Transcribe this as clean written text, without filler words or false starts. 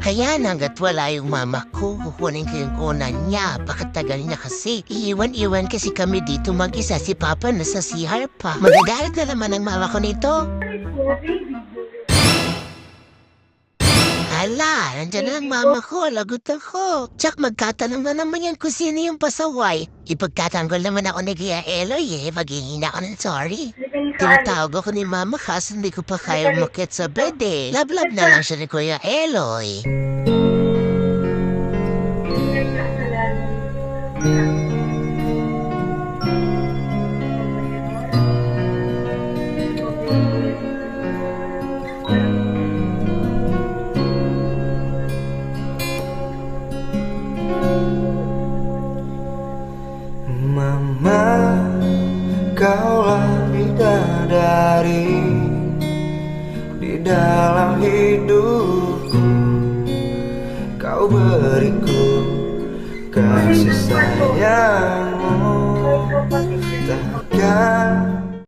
Kaya na hanggat wala yung mama ko, kukunin ko yung una niya. Pakatagal niya kasi. Iiwan-iwan kasi kami dito mag-isa, si Papa nasa CR pa. Magagalit na naman ang mama ko nito. Hala, nandiyan na ang mama ko, lagot ako. Tsak magkatanong na naman yan kung sino yung pasaway. Ipagtatanggol naman ako ni Kuya Eloy maghihina ako ng sorry. Tinatawag ako ni mama kasi hindi ko pa kaya umakit sa bed Lablab na lang siya ni Kuya Eloy. Mama, kaulah bidadari di dalam hidupku. Kau beriku kasih sayangmu, takkan